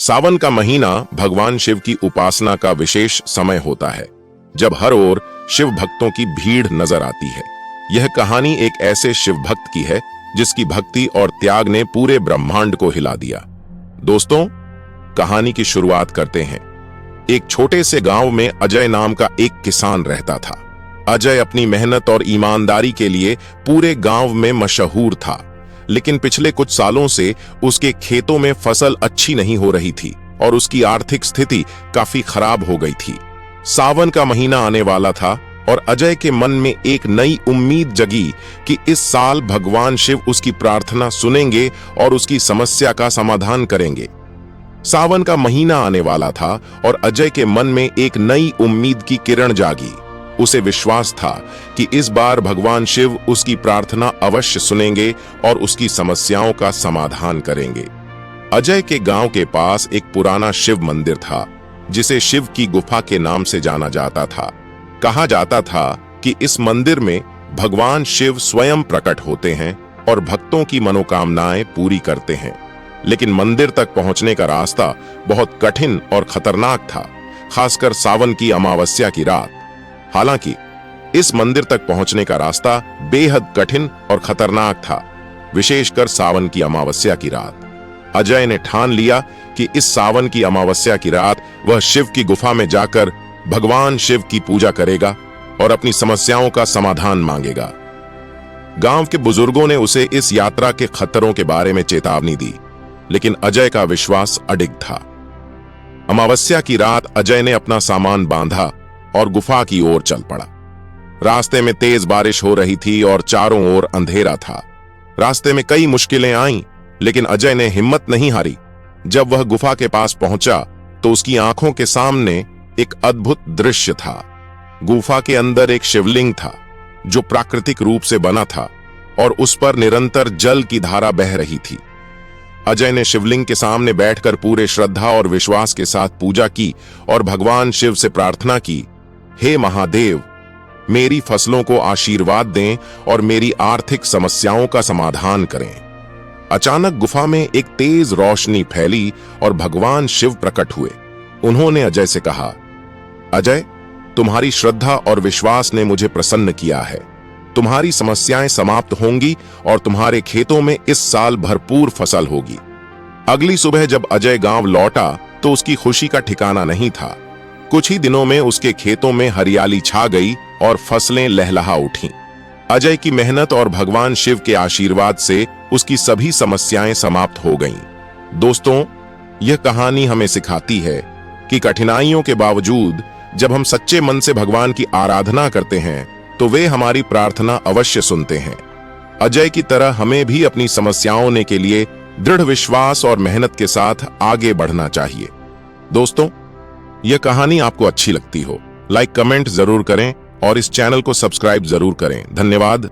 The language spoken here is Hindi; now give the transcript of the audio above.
सावन का महीना भगवान शिव की उपासना का विशेष समय होता है, जब हर ओर शिव भक्तों की भीड़ नजर आती है। यह कहानी एक ऐसे शिव भक्त की है जिसकी भक्ति और त्याग ने पूरे ब्रह्मांड को हिला दिया। दोस्तों, कहानी की शुरुआत करते हैं। एक छोटे से गांव में अजय नाम का एक किसान रहता था। अजय अपनी मेहनत और ईमानदारी के लिए पूरे गांव में मशहूर था, लेकिन पिछले कुछ सालों से उसके खेतों में फसल अच्छी नहीं हो रही थी और उसकी आर्थिक स्थिति काफी खराब हो गई थी। सावन का महीना आने वाला था और अजय के मन में एक नई उम्मीद जगी कि इस साल भगवान शिव उसकी प्रार्थना सुनेंगे और उसकी समस्या का समाधान करेंगे। सावन का महीना आने वाला था और अजय के मन में एक नई उम्मीद की किरण जागी। उसे विश्वास था कि इस बार भगवान शिव उसकी प्रार्थना अवश्य सुनेंगे और उसकी समस्याओं का समाधान करेंगे। अजय के गांव के पास एक पुराना शिव मंदिर था, जिसे शिव की गुफा के नाम से जाना जाता था। कहा जाता था कि इस मंदिर में भगवान शिव स्वयं प्रकट होते हैं और भक्तों की मनोकामनाएं पूरी करते हैं। लेकिन मंदिर तक पहुंचने का रास्ता बहुत कठिन और खतरनाक था, खासकर सावन की अमावस्या की रात। हालांकि इस मंदिर तक पहुंचने का रास्ता बेहद कठिन और खतरनाक था, विशेषकर सावन की अमावस्या की रात। अजय ने ठान लिया कि इस सावन की अमावस्या की रात वह शिव की गुफा में जाकर भगवान शिव की पूजा करेगा और अपनी समस्याओं का समाधान मांगेगा। गांव के बुजुर्गों ने उसे इस यात्रा के खतरों के बारे में चेतावनी दी, लेकिन अजय का विश्वास अडिग था। अमावस्या की रात अजय ने अपना सामान बांधा और गुफा की ओर चल पड़ा। रास्ते में तेज बारिश हो रही थी और चारों ओर अंधेरा था। रास्ते में कई मुश्किलें आईं, लेकिन अजय ने हिम्मत नहीं हारी। जब वह गुफा के पास पहुंचा तो उसकी आंखों के सामने एक अद्भुत दृश्य था। गुफा के अंदर एक शिवलिंग था जो प्राकृतिक रूप से बना था और उस पर निरंतर जल की धारा बह रही थी। अजय ने शिवलिंग के सामने बैठकर पूरे श्रद्धा और विश्वास के साथ पूजा की और भगवान शिव से प्रार्थना की, हे महादेव, मेरी फसलों को आशीर्वाद दें और मेरी आर्थिक समस्याओं का समाधान करें। अचानक गुफा में एक तेज रोशनी फैली और भगवान शिव प्रकट हुए। उन्होंने अजय से कहा, अजय, तुम्हारी श्रद्धा और विश्वास ने मुझे प्रसन्न किया है। तुम्हारी समस्याएं समाप्त होंगी और तुम्हारे खेतों में इस साल भरपूर फसल होगी। अगली सुबह जब अजय गांव लौटा तो उसकी खुशी का ठिकाना नहीं था। कुछ ही दिनों में उसके खेतों में हरियाली छा गई और फसलें लहलहा उठीं। अजय की मेहनत और भगवान शिव के आशीर्वाद से उसकी सभी समस्याएं समाप्त हो गईं। दोस्तों, यह कहानी हमें सिखाती है कि कठिनाइयों के बावजूद जब हम सच्चे मन से भगवान की आराधना करते हैं तो वे हमारी प्रार्थना अवश्य सुनते हैं। अजय की तरह हमें भी अपनी समस्याओं ने के लिए दृढ़ विश्वास और मेहनत के साथ आगे बढ़ना चाहिए। दोस्तों, यह कहानी आपको अच्छी लगती हो, लाइक कमेंट जरूर करें और इस चैनल को सब्सक्राइब जरूर करें। धन्यवाद।